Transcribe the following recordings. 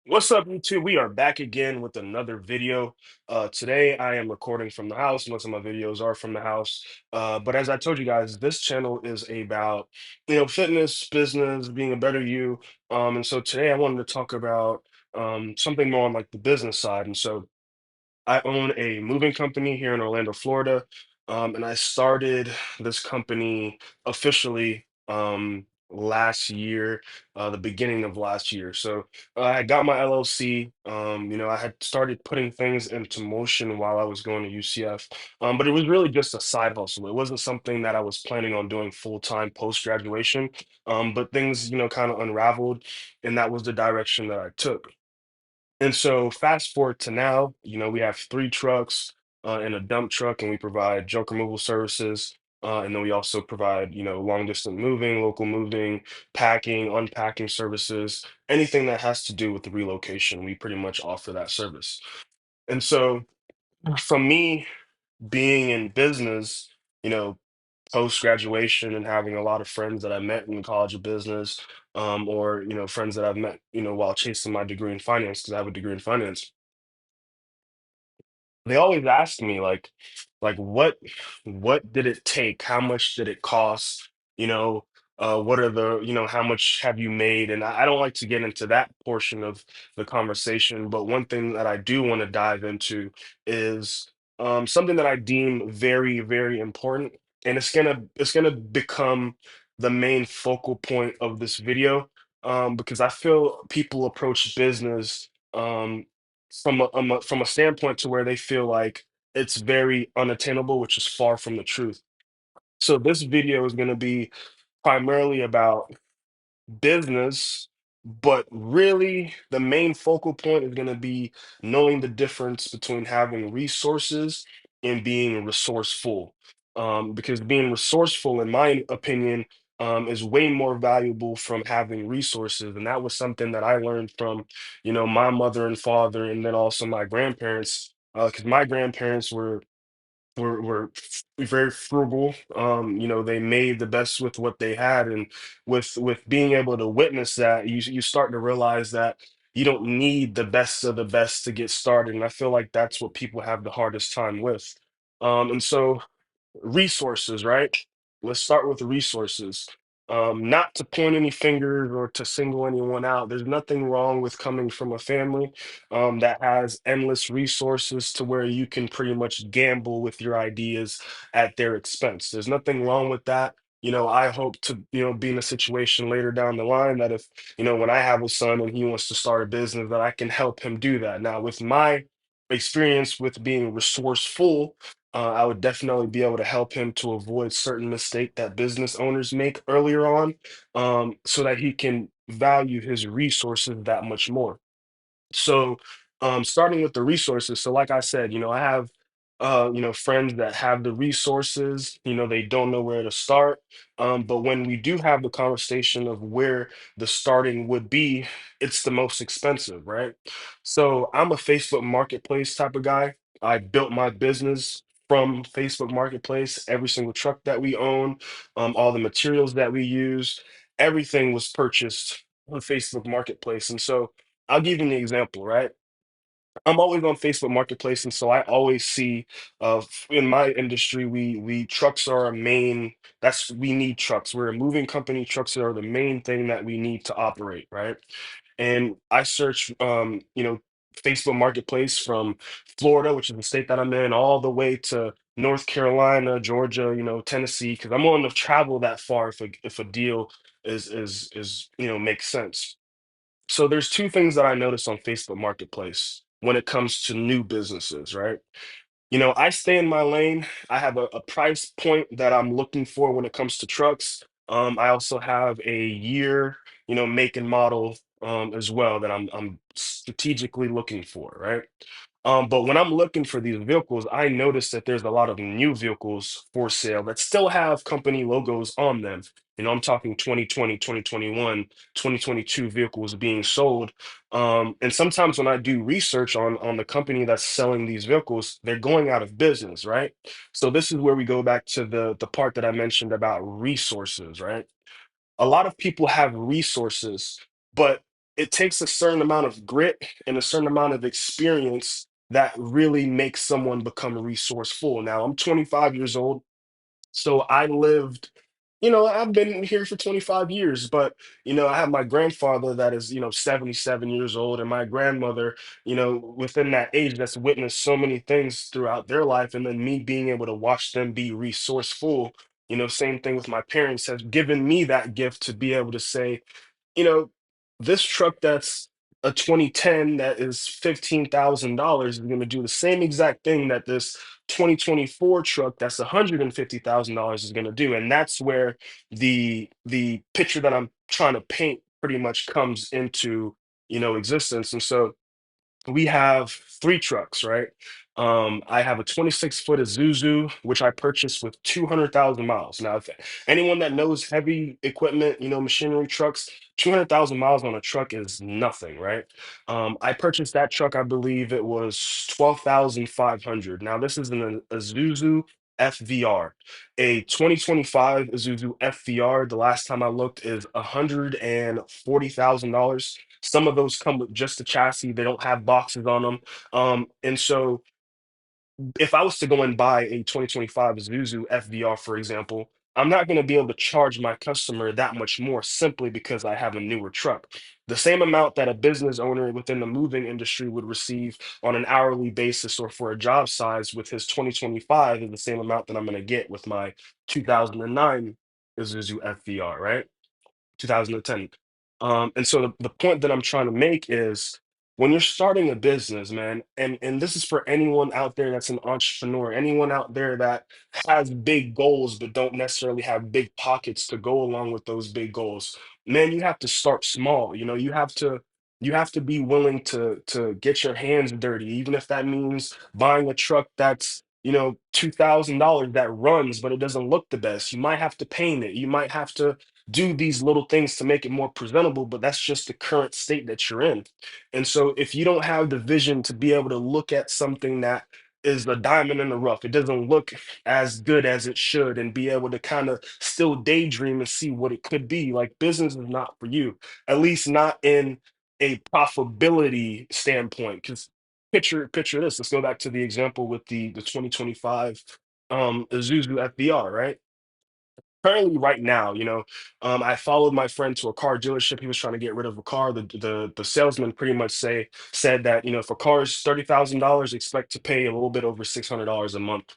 What's up, YouTube? We are back again with another video. Today I am recording from the house. Most of my videos are from the house. But as I told you guys, this channel is about, fitness, business, being a better you. And so today I wanted to talk about something more on like the business side. And so I own a moving company here in Orlando, Florida, and I started this company officially last year, the beginning of last year. So I got my LLC. I had started putting things into motion while I was going to UCF, but it was really just a side hustle. It wasn't something that I was planning on doing full time post graduation. But things, kind of unraveled, and that was the direction that I took. And so fast forward to now, we have three trucks and a dump truck, and we provide junk removal services. And then we also provide, long distance moving, local moving, packing, unpacking services, anything that has to do with the relocation. We pretty much offer that service. And so from me being in business, you know, post graduation and having a lot of friends that I met in the College of Business, or friends that I've met, while chasing my degree in finance, because I have a degree in finance. They always ask me like what did it take? How much did it cost? You know, what are the, how much have you made? And I don't like to get into that portion of the conversation, but one thing that I do want to dive into is something that I deem very, very important, and it's gonna become the main focal point of this video, because I feel people approach business from a standpoint to where they feel like it's very unattainable, which is far from the truth. So this video is going to be primarily about business, but really the main focal point is going to be knowing the difference between having resources and being resourceful. Because being resourceful, in my opinion, is way more valuable from having resources. And that was something that I learned from, my mother and father, and then also my grandparents. Because my grandparents were very frugal. They made the best with what they had, and with being able to witness that, you start to realize that you don't need the best of the best to get started. And I feel like that's what people have the hardest time with. And so resources, right? Let's start with resources. Not to point any fingers or to single anyone out. There's nothing wrong with coming from a family that has endless resources to where you can pretty much gamble with your ideas at their expense. There's nothing wrong with that. I hope to, be in a situation later down the line that if, when I have a son and he wants to start a business, that I can help him do that. Now, with my experience with being resourceful, I would definitely be able to help him to avoid certain mistake that business owners make earlier on, so that he can value his resources that much more. So, starting with the resources. So, like I said, I have, friends that have the resources. They don't know where to start. But when we do have the conversation of where the starting would be, it's the most expensive, right? So, I'm a Facebook Marketplace type of guy. I built my business from Facebook Marketplace. Every single truck that we own, all the materials that we use, everything was purchased on Facebook Marketplace. And so, I'll give you an example, right? I'm always on Facebook Marketplace, and so I always see, in my industry, we trucks are a main. We need trucks. We're a moving company. Trucks are the main thing that we need to operate, right? And I search, Facebook Marketplace from Florida, which is the state that I'm in, all the way to North Carolina, Georgia, Tennessee, because I'm willing to travel that far if a deal is makes sense. So there's two things that I notice on Facebook Marketplace when it comes to new businesses, right? I stay in my lane. I have a price point that I'm looking for when it comes to trucks. I also have a year, make and model, as well, that I'm strategically looking for, right? But when I'm looking for these vehicles, I notice that there's a lot of new vehicles for sale that still have company logos on them. I'm talking 2020, 2021, 2022 vehicles being sold. And sometimes when I do research on the company that's selling these vehicles, they're going out of business, right? So this is where we go back to the part that I mentioned about resources, right? A lot of people have resources, but it takes a certain amount of grit and a certain amount of experience that really makes someone become resourceful. Now, I'm 25 years old. So I lived, I've been here for 25 years, but, I have my grandfather that is, 77 years old, and my grandmother, within that age that's witnessed so many things throughout their life. And then me being able to watch them be resourceful, same thing with my parents has given me that gift to be able to say, you know, this truck that's a 2010 that is $15,000 is going to do the same exact thing that this 2024 truck that's $150,000 is going to do. And that's where the picture that I'm trying to paint pretty much comes into, existence. And so we have three trucks, right? I have a 26-foot Isuzu, which I purchased with 200,000 miles. Now, if anyone that knows heavy equipment, machinery trucks, 200,000 miles on a truck is nothing, right? I purchased that truck, I believe it was 12,500. Now, this is an Isuzu FVR, a 2025 Isuzu FVR. The last time I looked is $140,000. Some of those come with just the chassis. They don't have boxes on them. And so if I was to go and buy a 2025 Isuzu FVR, for example, I'm not going to be able to charge my customer that much more simply because I have a newer truck. The same amount that a business owner within the moving industry would receive on an hourly basis or for a job size with his 2025 is the same amount that I'm going to get with my 2009 Isuzu FVR, right? 2010. And so the point that I'm trying to make is when you're starting a business, man, and this is for anyone out there that's an entrepreneur, anyone out there that has big goals but don't necessarily have big pockets to go along with those big goals. Man, you have to start small. You have to be willing to get your hands dirty, even if that means buying a truck that's $2,000 that runs, but it doesn't look the best. You might have to paint it. You might have to do these little things to make it more presentable, but that's just the current state that you're in. And so if you don't have the vision to be able to look at something that is a diamond in the rough, it doesn't look as good as it should, and be able to kind of still daydream and see what it could be, like business is not for you, at least not in a profitability standpoint. Because picture this. Let's go back to the example with the 2025 Isuzu FBR, right? Currently right now, I followed my friend to a car dealership. He was trying to get rid of a car. The salesman pretty much said that, if a car is $30,000, expect to pay a little bit over $600 a month,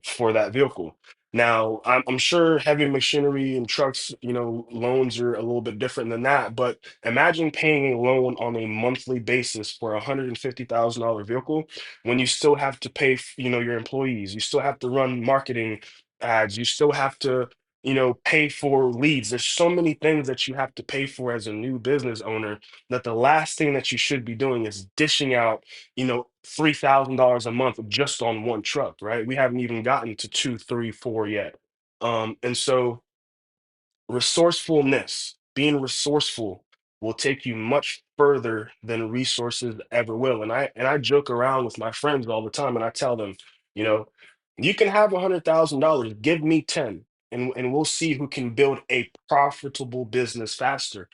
for that vehicle. Now, I'm sure heavy machinery and trucks, loans are a little bit different than that. But imagine paying a loan on a monthly basis for a $150,000 vehicle when you still have to pay, your employees. You still have to run marketing ads. You still have to, pay for leads. There's so many things that you have to pay for as a new business owner that the last thing that you should be doing is dishing out, $3,000 a month just on one truck, right? We haven't even gotten to two, three, four yet. And so being resourceful will take you much further than resources ever will. And I joke around with my friends all the time, and I tell them, you know, you can have $100,000, give me 10, and we'll see who can build a profitable business faster.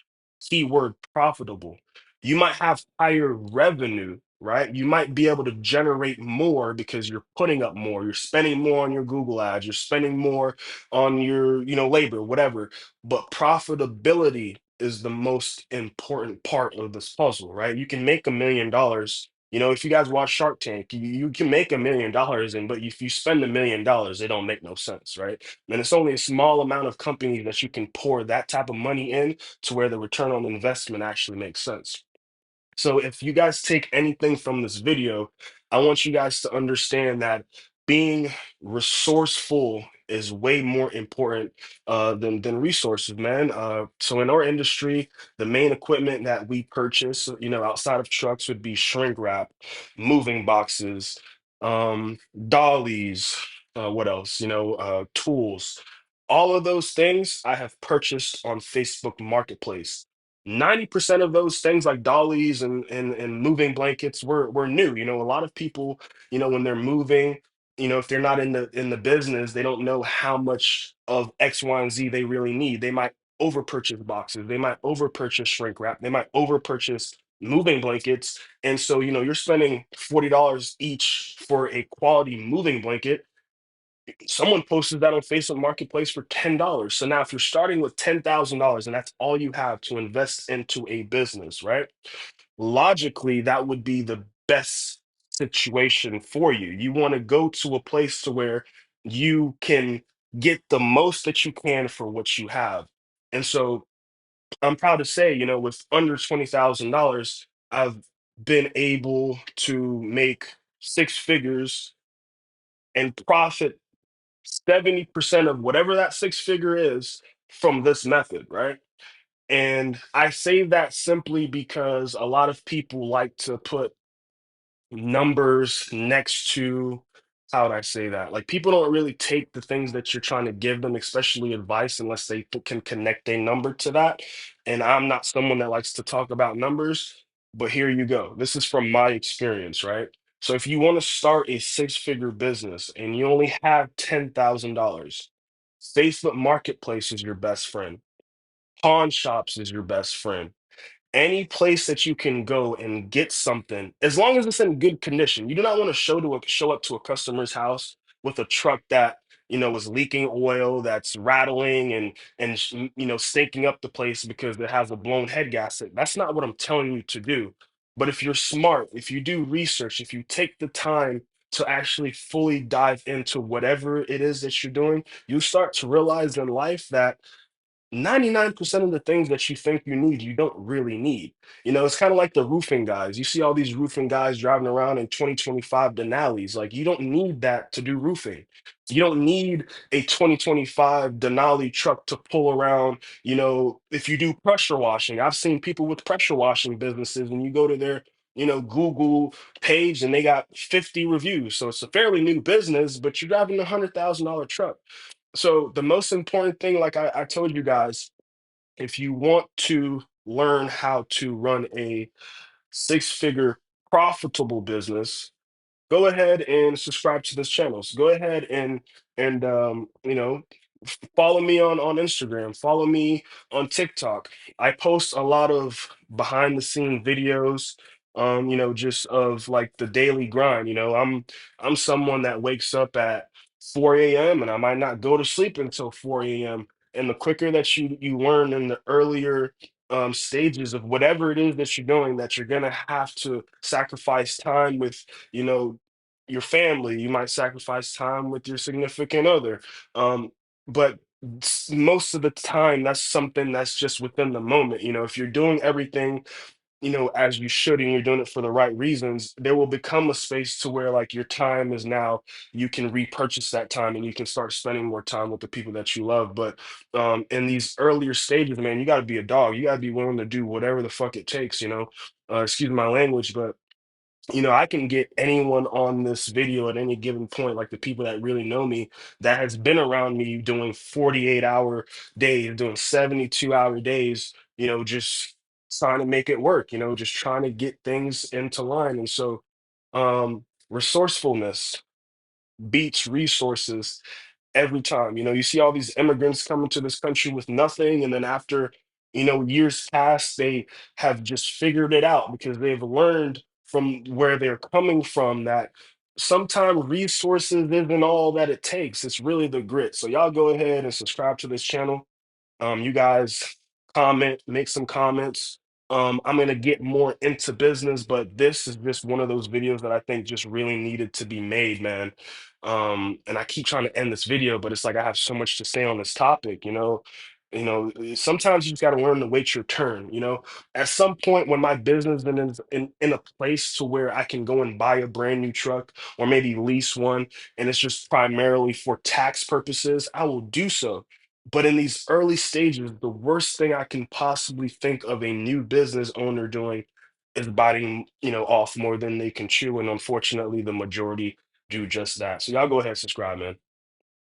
Keyword profitable. You might have higher revenue, right? You might be able to generate more because you're putting up more, you're spending more on your Google ads, you're spending more on your, labor, whatever, but profitability is the most important part of this puzzle, right? You can make $1 million. If you guys watch Shark Tank, you can make $1 million, and but if you spend $1 million, they don't make no sense, right? And it's only a small amount of companies that you can pour that type of money in to where the return on investment actually makes sense. So if you guys take anything from this video, I want you guys to understand that being resourceful is way more important than resources, man. So in our industry, the main equipment that we purchase, outside of trucks would be shrink wrap, moving boxes, dollies, what else? Tools. All of those things I have purchased on Facebook Marketplace. 90% of those things like dollies and moving blankets were new. A lot of people, when they're moving, if they're not in the business, they don't know how much of X, Y, and Z they really need. They might over purchase boxes, they might over purchase shrink wrap, they might over purchase moving blankets. And so, you're spending $40 each for a quality moving blanket. Someone posted that on Facebook Marketplace for $10. So now if you're starting with $10,000 and that's all you have to invest into a business, right? Logically, that would be the best situation for you. You want to go to a place to where you can get the most that you can for what you have. And so I'm proud to say, with under $20,000, I've been able to make six figures and profit 70% of whatever that six figure is from this method, right? And I say that simply because a lot of people like to put numbers next to, how would I say that? Like, people don't really take the things that you're trying to give them, especially advice, unless they can connect a number to that. And I'm not someone that likes to talk about numbers, but here you go. This is from my experience, right? So if you want to start a six-figure business and you only have $10,000, Facebook Marketplace is your best friend. Pawn shops is your best friend. Any place that you can go and get something, as long as it's in good condition. You do not want to show up to a customer's house with a truck that is leaking oil, that's rattling and stinking up the place because it has a blown head gasket. That's not what I'm telling you to do. But if you're smart, if you do research, if you take the time to actually fully dive into whatever it is that you're doing, you start to realize in life that 99% of the things that you think you need, you don't really need. It's kind of like the roofing guys. You see all these roofing guys driving around in 2025 Denali's. Like, you don't need that to do roofing. You don't need a 2025 Denali truck to pull around. If you do pressure washing, I've seen people with pressure washing businesses, and you go to their, Google page and they got 50 reviews. So it's a fairly new business, but you're driving a $100,000 truck. So the most important thing, like I told you guys, if you want to learn how to run a six-figure profitable business, go ahead and subscribe to this channel. So go ahead and follow me on Instagram, follow me on TikTok. I post a lot of behind the scene videos, just of like the daily grind. I'm someone that wakes up at 4 a.m. and I might not go to sleep until 4 a.m. And the quicker that you learn in the earlier stages of whatever it is that you're doing, that you're gonna have to sacrifice time with, you know, your family. You might sacrifice time with your significant other. But most of the time, that's something that's just within the moment. If you're doing everything, as you should, and you're doing it for the right reasons, there will become a space to where, like, your time is now, you can repurchase that time and you can start spending more time with the people that you love. But in these earlier stages, man, you got to be a dog. You got to be willing to do whatever the fuck it takes, excuse my language, but I can get anyone on this video at any given point, like the people that really know me, that has been around me doing 48-hour days, doing 72-hour days, just trying to make it work, just trying to get things into line. And so, resourcefulness beats resources every time. You see all these immigrants coming to this country with nothing, and then after, years pass, they have just figured it out because they've learned from where they're coming from that sometimes resources isn't all that it takes. It's really the grit. So y'all go ahead and subscribe to this channel. You guys comment, make some comments. I'm gonna get more into business, but this is just one of those videos that I think just really needed to be made, man. And I keep trying to end this video, but it's like I have so much to say on this topic, sometimes you just gotta learn to wait your turn, At some point when my business is in a place to where I can go and buy a brand new truck or maybe lease one, and it's just primarily for tax purposes, I will do so. But in these early stages, the worst thing I can possibly think of a new business owner doing is biting, off more than they can chew. And unfortunately, the majority do just that. So y'all go ahead and subscribe, man.